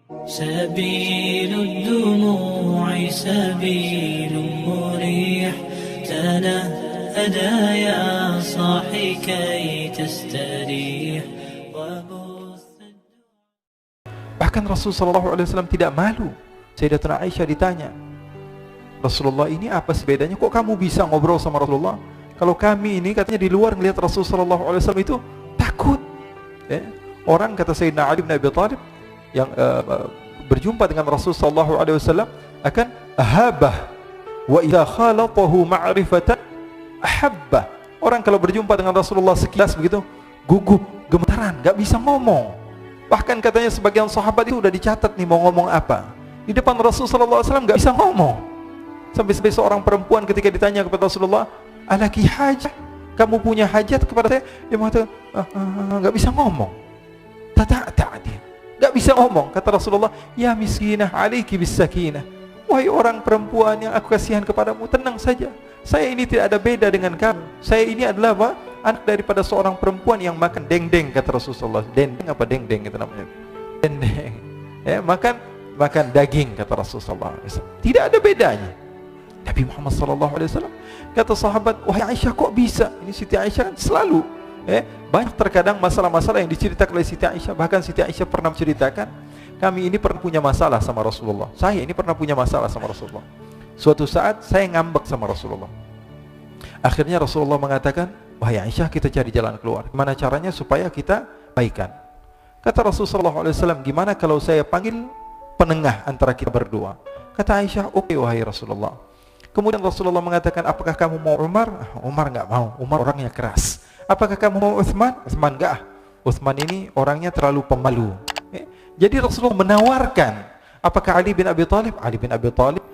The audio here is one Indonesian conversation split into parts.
سبيل الدموع سبيل مريح تنهدى يا صاحي كي تستريح. Bahkan Rasulullah SAW tidak malu. Sayyidatuna Aisyah ditanya, Rasulullah ini apa sih bedanya? Kok kamu bisa ngobrol sama Rasulullah? Kalau kami ini katanya di luar ngelihat Rasulullah SAW itu takut. Orang kata Sayyidina Ali bin Abi Thalib yang berjumpa dengan Rasulullah SAW akan ahabah wa idza khalatahu ma'rifatan ahabbah. Orang kalau berjumpa dengan Rasulullah sekilas begitu gugup, gemetaran, gak bisa ngomong. Bahkan katanya sebagian sahabat itu udah dicatat nih mau ngomong apa. Di depan Rasulullah SAW gak bisa ngomong. Sampai seorang perempuan ketika ditanya kepada Rasulullah, alaki hajat, kamu punya hajat kepada saya? Dia mengatakan, gak bisa ngomong. Dia gak bisa ngomong. Kata Rasulullah, ya miskinah aliki bisakinah. Wahai orang perempuan yang aku kasihan kepadamu, tenang saja. Saya ini tidak ada beda dengan kamu. Saya ini adalah apa? Anak daripada seorang perempuan yang makan dendeng, kata Rasulullah. Dendeng apa dendeng itu namanya? Dendeng. Ya, makan daging, kata Rasulullah. Tidak ada bedanya. Nabi Muhammad SAW kata sahabat, wahai Aisyah kok bisa? Ini Siti Aisyah kan selalu banyak terkadang masalah-masalah yang diceritakan oleh Siti Aisyah. Bahkan Siti Aisyah pernah menceritakan, kami ini pernah punya masalah sama Rasulullah. Saya ini pernah punya masalah sama Rasulullah. Suatu saat saya ngambek sama Rasulullah. Akhirnya Rasulullah mengatakan, wahai Aisyah, kita cari jalan keluar. Gimana caranya supaya kita baikan? Kata Rasulullah SAW, gimana kalau saya panggil penengah antara kita berdua? Kata Aisyah, oke wahai Rasulullah. Kemudian Rasulullah mengatakan, apakah kamu mau Umar? Umar enggak mau, Umar orangnya keras. Apakah kamu mau Utsman? Utsman enggak. Utsman ini orangnya terlalu pemalu. Jadi Rasulullah menawarkan, apakah Ali bin Abi Thalib? Ali bin Abi Thalib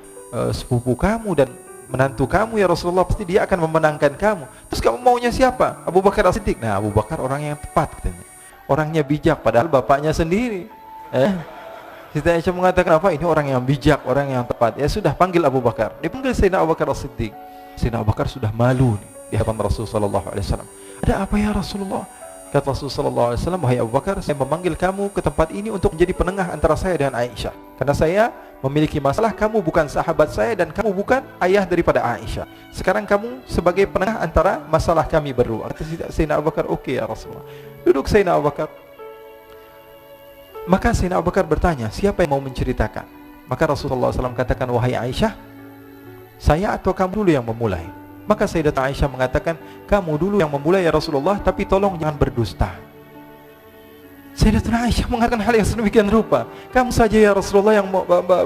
sepupu kamu dan menantu kamu ya Rasulullah, pasti dia akan memenangkan kamu. Terus kamu maunya siapa? Abu Bakar As-Siddiq. Nah, Abu Bakar orang yang tepat katanya. Orangnya bijak, padahal bapaknya sendiri. Siti Aisyah mengatakan apa? Ini orang yang bijak, orang yang tepat. Ya sudah, panggil Abu Bakar. Dipanggil Sayyidina Abu Bakar As-Siddiq. Sayyidina Abu Bakar sudah malu nih, di hadapan Rasulullah SAW. Ada apa ya Rasulullah? Kata Rasulullah SAW, wahai Abu Bakar, saya memanggil kamu ke tempat ini untuk menjadi penengah antara saya dan Aisyah. Karena saya memiliki masalah, kamu bukan sahabat saya dan kamu bukan ayah daripada Aisyah. Sekarang kamu sebagai penengah antara masalah kami berdua. Kata Sayyidina Abu Bakar, oke ya Rasulullah. Duduk Sayyidina Abu Bakar. Maka Sayyidina Abu Bakar bertanya, siapa yang mau menceritakan? Maka Rasulullah SAW katakan, wahai Aisyah, saya atau kamu dulu yang memulai? Maka Sayyidatuna Aisyah mengatakan, kamu dulu yang memulai ya Rasulullah, tapi tolong jangan berdusta. Sayyidatuna Aisyah mengatakan hal yang sedemikian rupa, kamu saja ya Rasulullah yang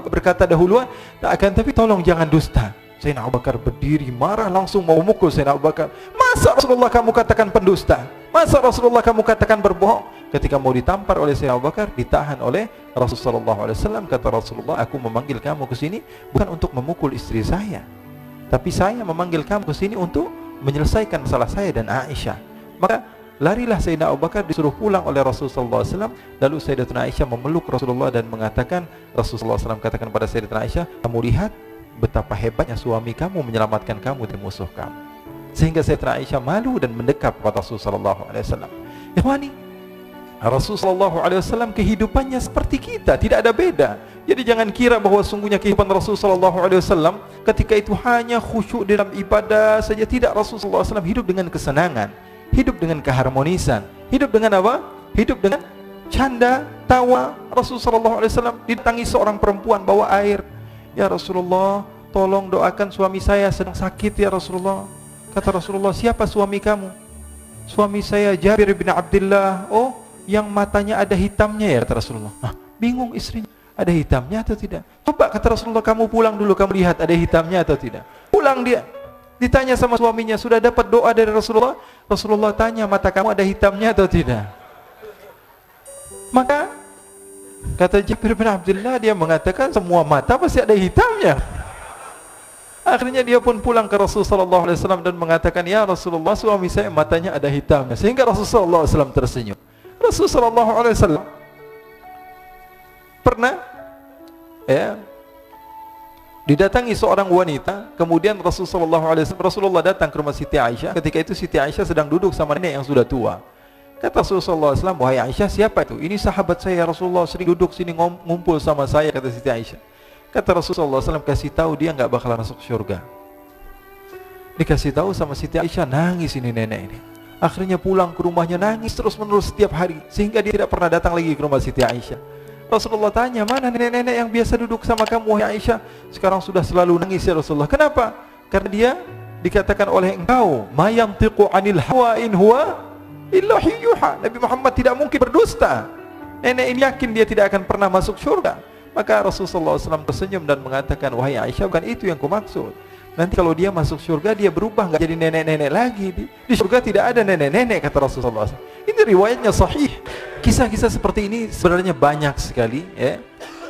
berkata dahuluan, tak akan, tapi tolong jangan dusta. Sayyidina Abu Bakar berdiri marah, langsung mau memukul Sayyidina Abu Bakar. Masa Rasulullah kamu katakan pendusta? Masa Rasulullah kamu katakan berbohong? Ketika mau ditampar oleh Sayyidina Abu Bakar, ditahan oleh Rasulullah SAW. Kata Rasulullah, aku memanggil kamu ke sini bukan untuk memukul istri saya, tapi saya memanggil kamu ke sini untuk menyelesaikan masalah saya dan Aisyah. Maka larilah Sayyidina Abu Bakar, disuruh pulang oleh Rasulullah SAW. Lalu Sayyidatuna Aisyah memeluk Rasulullah dan mengatakan, Rasulullah SAW katakan pada Sayyidatuna Aisyah, kamu lihat betapa hebatnya suami kamu menyelamatkan kamu dari musuh kamu. Sehingga Sayyidatuna Aisyah malu dan mendekap kepada Rasulullah SAW. Ikhwani, Rasulullah SAW kehidupannya seperti kita, tidak ada beda. Jadi jangan kira bahwa sungguhnya kehidupan Rasulullah SAW ketika itu hanya khusyuk dalam ibadah saja. Tidak, Rasulullah SAW hidup dengan kesenangan, hidup dengan keharmonisan, hidup dengan apa? Hidup dengan canda, tawa. Rasulullah SAW didatangi seorang perempuan bawa air. Ya Rasulullah, tolong doakan suami saya sedang sakit ya Rasulullah. Kata Rasulullah, siapa suami kamu? Suami saya Jabir bin Abdullah. Oh, yang matanya ada hitamnya ya, kata Rasulullah. Bingung istrinya, ada hitamnya atau tidak? Coba, kata Rasulullah, kamu pulang dulu, kamu lihat ada hitamnya atau tidak. Pulang dia, ditanya sama suaminya, sudah dapat doa dari Rasulullah? Rasulullah tanya, mata kamu ada hitamnya atau tidak? Maka kata Jabir bin Abdullah, dia mengatakan semua mata pasti ada hitamnya. Akhirnya dia pun pulang ke Rasulullah SAW dan mengatakan, ya Rasulullah, suami saya matanya ada hitamnya. Sehingga Rasulullah SAW tersenyum. Rasulullah SAW pernah didatangi seorang wanita. Kemudian Rasulullah datang ke rumah Siti Aisyah. Ketika itu Siti Aisyah sedang duduk sama nenek yang sudah tua. Kata Rasulullah SAW, wahai Aisyah, siapa itu? Ini sahabat saya, Rasulullah sering duduk sini ngumpul sama saya, kata Siti Aisyah. Kata Rasulullah SAW, kasih tahu dia nggak bakalan masuk surga. Dikasih tahu sama Siti Aisyah, nangis ini nenek ini. Akhirnya pulang ke rumahnya nangis terus menerus setiap hari, sehingga dia tidak pernah datang lagi ke rumah Siti Aisyah. Rasulullah tanya, mana nenek-nenek yang biasa duduk sama kamu, wahai Aisyah? Sekarang sudah selalu nangis ya Rasulullah. Kenapa? Karena dia dikatakan oleh engkau, ma yantiqu anil hawa in huwa illa yuha. Nabi Muhammad tidak mungkin berdusta. Nenek ini yakin dia tidak akan pernah masuk surga. Maka Rasulullah SAW tersenyum dan mengatakan, wahai Aisyah, bukan itu yang kumaksud. Nanti kalau dia masuk surga, dia berubah, nggak jadi nenek-nenek lagi. Di surga tidak ada nenek-nenek, kata Rasulullah SAW. Ini riwayatnya sahih. Kisah-kisah seperti ini sebenarnya banyak sekali, ya.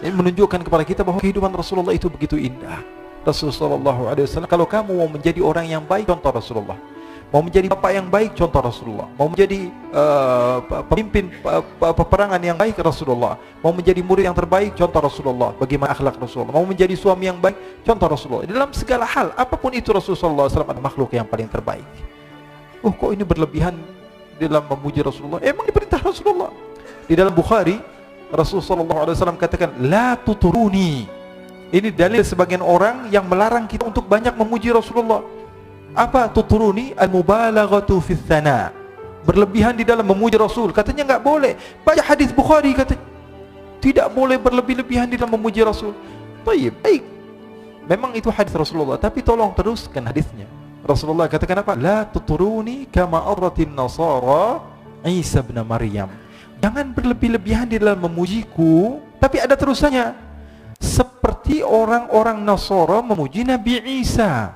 Ini menunjukkan kepada kita bahwa kehidupan Rasulullah itu begitu indah. Rasulullah SAW, kalau kamu mau menjadi orang yang baik, contoh Rasulullah. Mau menjadi bapak yang baik, contoh Rasulullah. Mau menjadi pemimpin peperangan yang baik, Rasulullah. Mau menjadi murid yang terbaik, contoh Rasulullah. Bagaimana akhlak Rasulullah. Mau menjadi suami yang baik, contoh Rasulullah. Dalam segala hal, apapun itu Rasulullah SAW adalah makhluk yang paling terbaik. Oh, kok ini berlebihan dalam memuji Rasulullah? Emang diperintah Rasulullah. Di dalam Bukhari, Rasulullah SAW katakan, la tuturuni. Ini dalil sebagian orang yang melarang kita untuk banyak memuji Rasulullah. Apa tuturuni? Al-mubalaghatu fi tsana. Berlebihan di dalam memuji Rasul. Katanya enggak boleh. Baca hadis Bukhari kata tidak boleh berlebih-lebihan di dalam memuji Rasul. Baik. Memang itu hadis Rasulullah, tapi tolong teruskan hadisnya. Rasulullah katakan apa? La tuturuni kama arratin nasara Isa bin Maryam. Jangan berlebih-lebihan di dalam memujiku, tapi ada terusannya. Seperti orang-orang Nasara memuji Nabi Isa.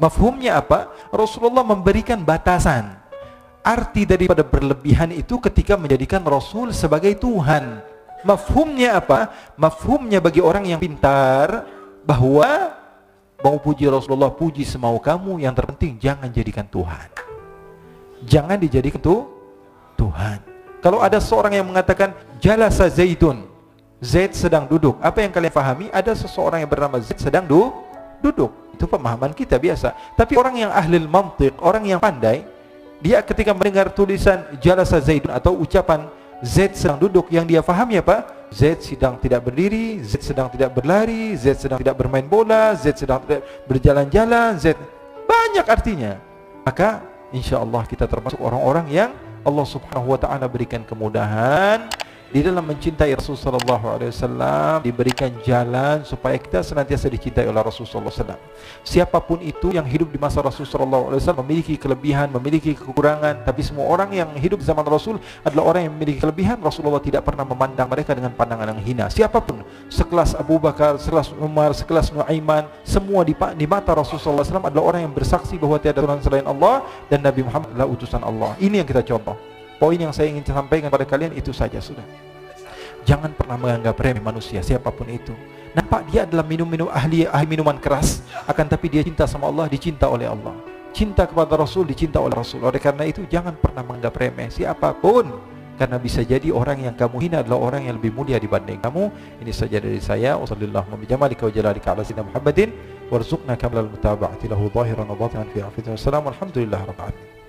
Mafhumnya apa? Rasulullah memberikan batasan. Arti daripada berlebihan itu ketika menjadikan Rasul sebagai Tuhan. Mafhumnya apa? Mafhumnya bagi orang yang pintar bahwa mau puji Rasulullah, puji semau kamu, yang terpenting jangan jadikan Tuhan. Jangan dijadikan Tuhan. Kalau ada seorang yang mengatakan jalasa Zaidun, Zaid sedang duduk, apa yang kalian pahami? Ada seseorang yang bernama Zaid sedang duduk. Itu pemahaman kita biasa. Tapi orang yang ahli mantiq, orang yang pandai, dia ketika mendengar tulisan jalasa Zaidun atau ucapan Zaid sedang duduk, yang dia pahami apa? Zaid sedang tidak berdiri, Zaid sedang tidak berlari, Zaid sedang tidak bermain bola, Zaid sedang tidak berjalan-jalan, Zaid banyak artinya. Maka insyaallah kita termasuk orang-orang yang Allah Subhanahu wa taala berikan kemudahan di dalam mencintai Rasulullah SAW, diberikan jalan supaya kita senantiasa dicintai oleh Rasulullah SAW. Siapapun itu yang hidup di masa Rasulullah SAW memiliki kelebihan, memiliki kekurangan, tapi semua orang yang hidup di zaman Rasul adalah orang yang memiliki kelebihan. Rasulullah tidak pernah memandang mereka dengan pandangan yang hina. Siapapun, sekelas Abu Bakar, sekelas Umar, sekelas Nuaiman, semua di mata Rasulullah SAW adalah orang yang bersaksi bahwa tiada Tuhan selain Allah dan Nabi Muhammad adalah utusan Allah. Ini yang kita contoh. Poin yang saya ingin sampaikan kepada kalian itu saja sudah. Jangan pernah menganggap remeh manusia siapapun itu. Nampak dia adalah ahli minuman keras, akan tapi dia cinta sama Allah, dicinta oleh Allah. Cinta kepada Rasul, dicinta oleh Rasul. Oleh karena itu jangan pernah menganggap remeh siapapun, karena bisa jadi orang yang kamu hina adalah orang yang lebih mulia dibanding kamu. Ini saja dari saya. Wassallallahu bijamalika wa jalalika ala sayyidina Muhammadin warzuqna kamilal mutaba'ati lahu zahiran wa batinan fi afiyatin. Wassalamu alhamdulillah rabbil alamin.